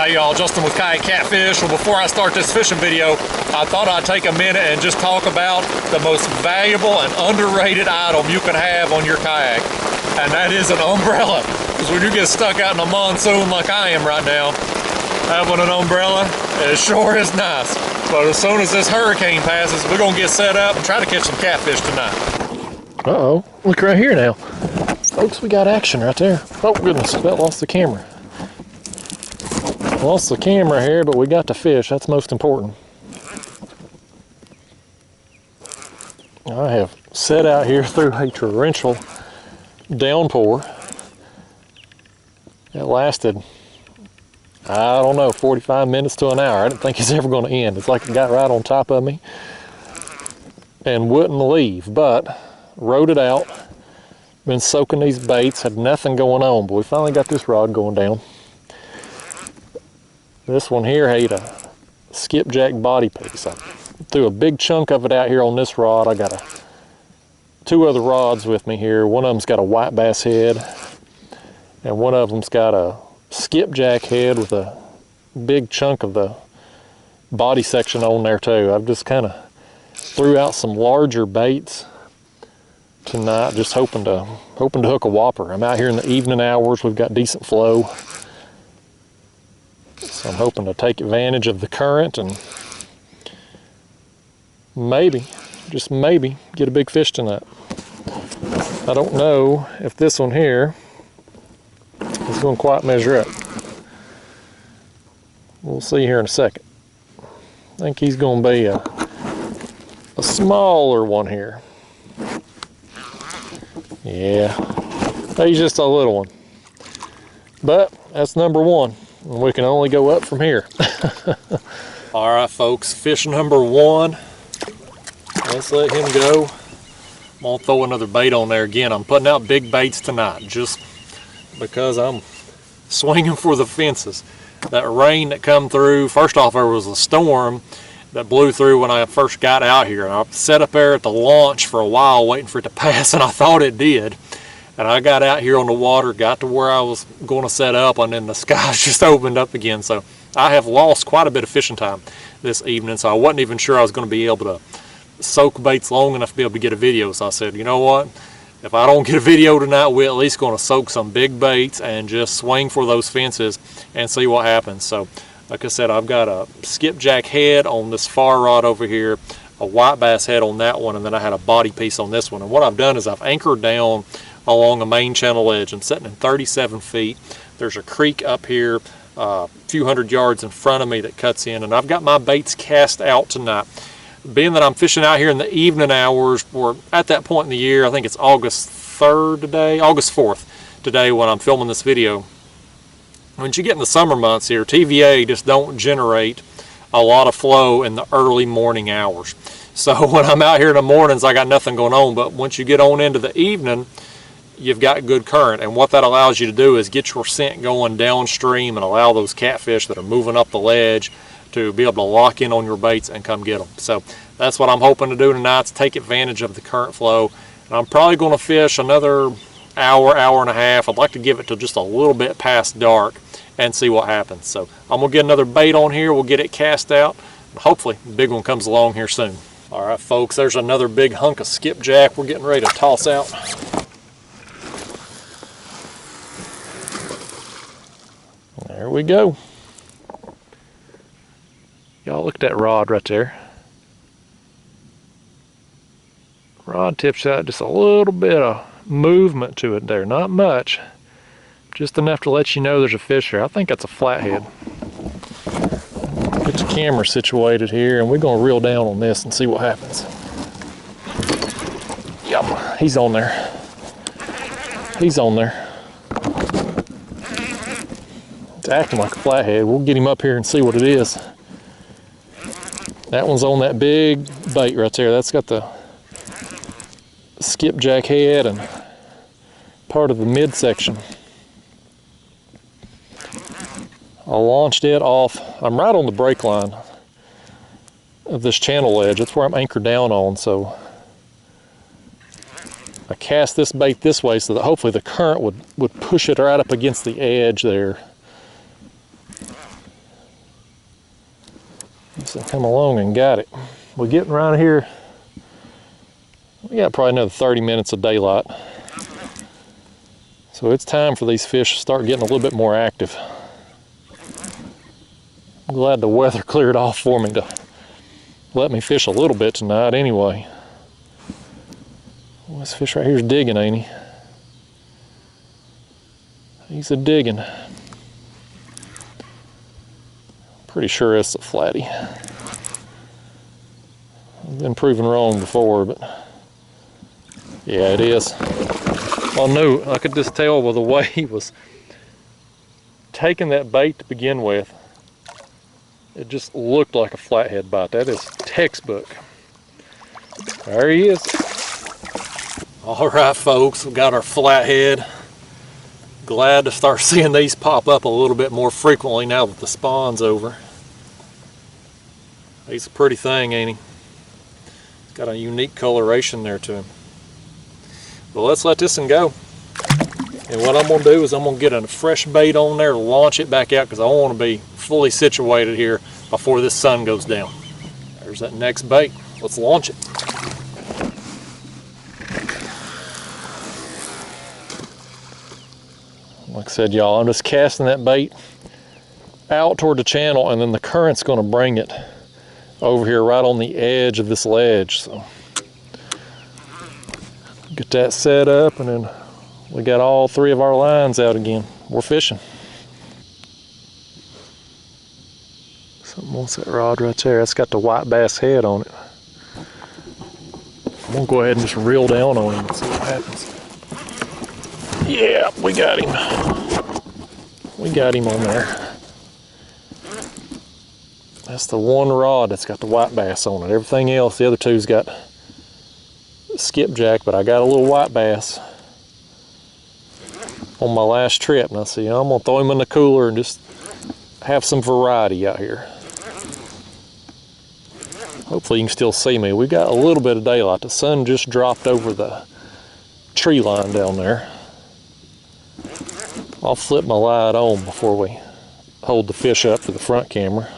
Hey y'all, Justin with Kayak Catfish. Well, before I start this fishing video, I thought I'd take a minute and just talk about the most valuable and underrated item you can have on your kayak, and that is an umbrella. Because when you get stuck out in a monsoon like I am right now, having an umbrella, it sure is nice. But as soon as this hurricane passes, we're gonna get set up and try to catch some catfish tonight. Uh-oh, look right here now. Folks, we got action right there. Oh goodness, that lost the camera. Lost the camera here, but we got the fish. That's most important. I have set out here through a torrential downpour. It lasted, I don't know, 45 minutes to an hour. I didn't think it's ever going to end. It's like it got right on top of me and wouldn't leave, but rode it out. Been soaking these baits, had nothing going on, but we finally got this rod going down. This one here had a skipjack body piece. I threw a big chunk of it out here on this rod. I got two other rods with me here. One of them's got a white bass head, and one of them's got a skipjack head with a big chunk of the body section on there too. I've just kind of threw out some larger baits tonight, just hoping to hook a whopper. I'm out here in the evening hours. We've got decent flow. So I'm hoping to take advantage of the current and maybe, just maybe, get a big fish tonight. I don't know if this one here is going to quite measure up. We'll see here in a second. I think he's going to be a smaller one here. Yeah, he's just a little one. But that's number one. We can only go up from here. All right, folks, fish number one. Let's let him go. I'm gonna throw another bait on there again. I'm putting out big baits tonight just because I'm swinging for the fences. That rain that come through, first off, there was a storm that blew through when I first got out here. And I sat up there at the launch for a while waiting for it to pass, and I thought it did. And I got out here on the water, got to where I was going to set up, and then the skies just opened up again. So I have lost quite a bit of fishing time this evening, so I wasn't even sure I was going to be able to soak baits long enough to be able to get a video. So I said, you know what? If I don't get a video tonight, we're at least going to soak some big baits and just swing for those fences and see what happens. So like I said, I've got a skipjack head on this far rod over here, a white bass head on that one, and then I had a body piece on this one. And what I've done is I've anchored down along a main channel edge. I'm sitting in 37 feet. There's a creek up here a few hundred yards in front of me that cuts in, and I've got my baits cast out tonight. Being that I'm fishing out here in the evening hours, we're at that point in the year, I think it's August 3rd today, August 4th today when I'm filming this video. When you get in the summer months here, TVA just don't generate a lot of flow in the early morning hours. So when I'm out here in the mornings, I got nothing going on, but once you get on into the evening, you've got good current, and what that allows you to do is get your scent going downstream and allow those catfish that are moving up the ledge to be able to lock in on your baits and come get them. So that's what I'm hoping to do tonight, to take advantage of the current flow. And I'm probably going to fish another hour, hour and a half. I'd like to give it till just a little bit past dark and see what happens. So I'm going to get another bait on here. We'll get it cast out. Hopefully the big one comes along here soon. All right, folks, there's another big hunk of skipjack we're getting ready to toss out. There we go. Y'all look at that rod right there. Rod tips out, just a little bit of movement to it there. Not much, just enough to let you know there's a fish there. I think that's a flathead. Get the camera situated here, and we're gonna reel down on this and see what happens. Yep, he's on there. He's on there. It's acting like a flathead. We'll get him up here and see what it is. That one's on that big bait right there. That's got the skipjack head and part of the midsection. I launched it off. I'm right on the break line of this channel edge. That's where I'm anchored down on. So I cast this bait this way so that hopefully the current would push it right up against the edge there. us and come along and got it. We're getting around here. We got probably another 30 minutes of daylight. So it's time for these fish to start getting a little bit more active. I'm glad the weather cleared off for me to let me fish a little bit tonight anyway. Well, this fish right here is digging, ain't he? He's a digging. Pretty sure it's a flatty. I've been proven wrong before, but yeah, it is. Well, no, I could just tell by the way he was taking that bait to begin with. It just looked like a flathead bite. That is textbook. There he is. All right, folks, we got our flathead. Glad to start seeing these pop up a little bit more frequently now that the spawn's over. He's a pretty thing, ain't he? He's got a unique coloration there to him. Well, let's let this one go. And what I'm going to do is I'm going to get a fresh bait on there, launch it back out, because I want to be fully situated here before this sun goes down. There's that next bait. Let's launch it. Like I said, y'all, I'm just casting that bait out toward the channel, and then the current's going to bring it over here right on the edge of this ledge. So get that set up, and then we got all three of our lines out again. We're fishing. What's that rod right there? That's got the white bass head on it. I'm gonna go ahead and just reel down on him and see what happens. Yeah, we got him. We got him on there. That's the one rod that's got the white bass on it. Everything else, the other two's got skipjack, but I got a little white bass on my last trip. Now see, I'm gonna throw him in the cooler and just have some variety out here. Hopefully you can still see me. We got a little bit of daylight. The sun just dropped over the tree line down there. I'll flip my light on before we hold the fish up to the front camera.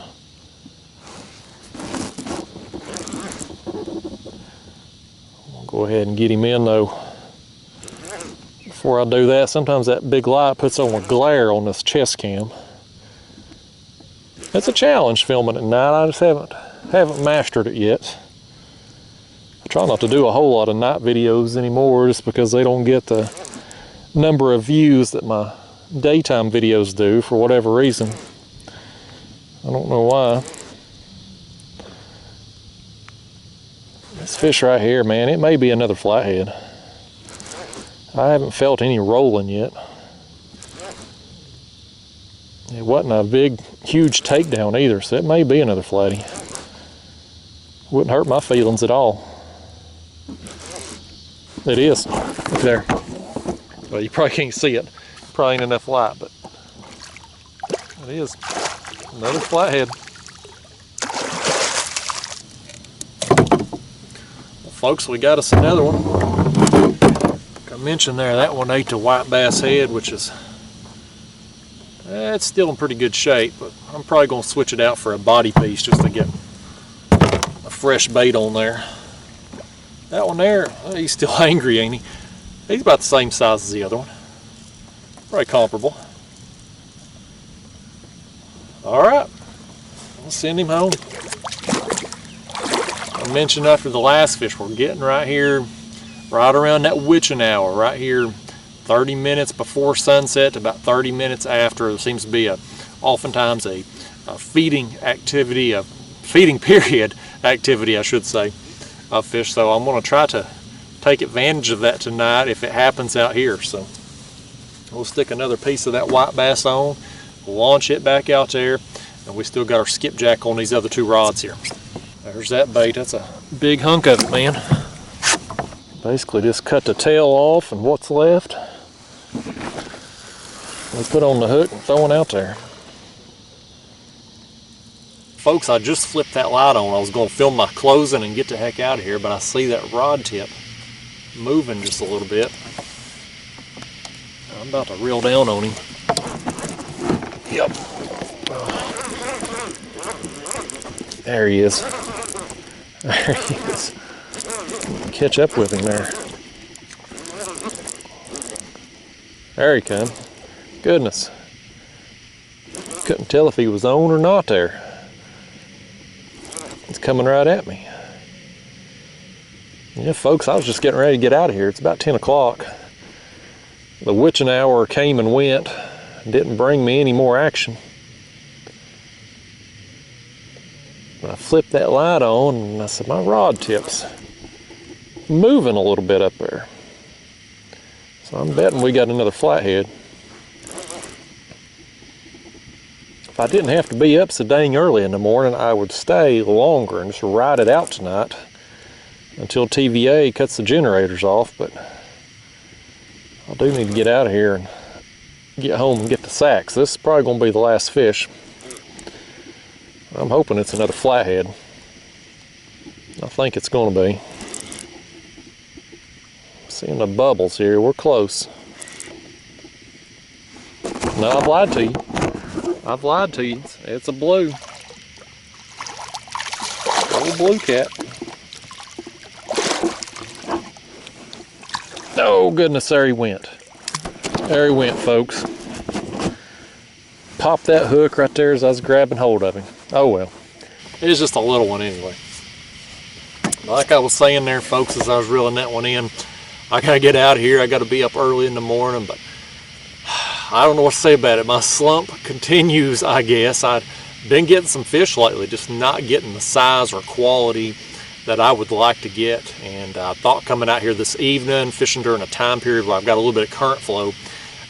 I'll go ahead and get him in though. Before I do that, sometimes that big light puts on a glare on this chest cam. It's a challenge filming at night. I just haven't mastered it yet. I try not to do a whole lot of night videos anymore just because they don't get the number of views that my daytime videos do for whatever reason. I don't know why. This fish right here, man, it may be another flathead. I haven't felt any rolling yet. It wasn't a big, huge takedown either, so it may be another flatty. Wouldn't hurt my feelings at all. It is. Look there. Well, you probably can't see it. Probably ain't enough light, but it is. Another flathead. Well, folks, we got us another one. Like I mentioned there, that one ate the white bass head, which is it's still in pretty good shape, but I'm probably going to switch it out for a body piece just to get a fresh bait on there. That one there, he's still angry, ain't he? He's about the same size as the other one. Probably comparable. Alright, we'll send him home. I mentioned after the last fish, we're getting right here, right around that witching hour, right here 30 minutes before sunset to about 30 minutes after. There seems to be oftentimes a feeding activity, a feeding period activity, I should say, of fish. So I'm going to try to take advantage of that tonight if it happens out here. So we'll stick another piece of that white bass on, launch it back out there, and we still got our skipjack on these other two rods here. There's that bait. That's a big hunk of it, man. Basically just cut the tail off, and what's left we put on the hook and throw it out there. Folks, I just flipped that light on. I was going to film my closing and get the heck out of here, but I see that rod tip moving just a little bit. I'm about to reel down on him. Yep. There he is. There he is. Catch up with him there. There he come. Goodness. Couldn't tell if he was on or not there. It's coming right at me. Yeah, folks, I was just getting ready to get out of here. It's about 10 o'clock. The witching hour came and went. Didn't bring me any more action. I flipped that light on and I said, my rod tip's moving a little bit up there. So I'm betting we got another flathead. If I didn't have to be up so dang early in the morning, I would stay longer and just ride it out tonight until TVA cuts the generators off, but I do need to get out of here and get home and get the sacks. This is probably going to be the last fish. I'm hoping it's another flathead. I think it's going to be. Seeing the bubbles here, we're close. No, I've lied to you. I've lied to you. It's a blue. Old blue cat. Oh goodness, there he went. There he went, folks. Popped that hook right there as I was grabbing hold of him. Oh well. It's just a little one anyway. Like I was saying there, folks, as I was reeling that one in, I gotta get out of here. I gotta be up early in the morning, but I don't know what to say about it. My slump continues, I guess. I've been getting some fish lately, just not getting the size or quality that I would like to get. And I thought coming out here this evening, fishing during a time period where I've got a little bit of current flow,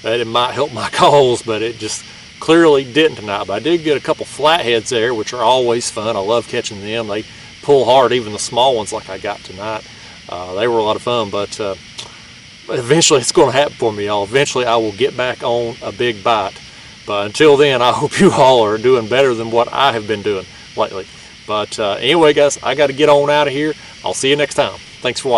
that it might help my calls, but it just clearly didn't tonight. But I did get a couple flatheads there, which are always fun. I love catching them. They pull hard, even the small ones like I got tonight. They were a lot of fun, but eventually it's going to happen for me, y'all. Eventually I will get back on a big bite. But until then, I hope you all are doing better than what I have been doing lately. But anyway, guys, I got to get on out of here. I'll see you next time. Thanks for watching.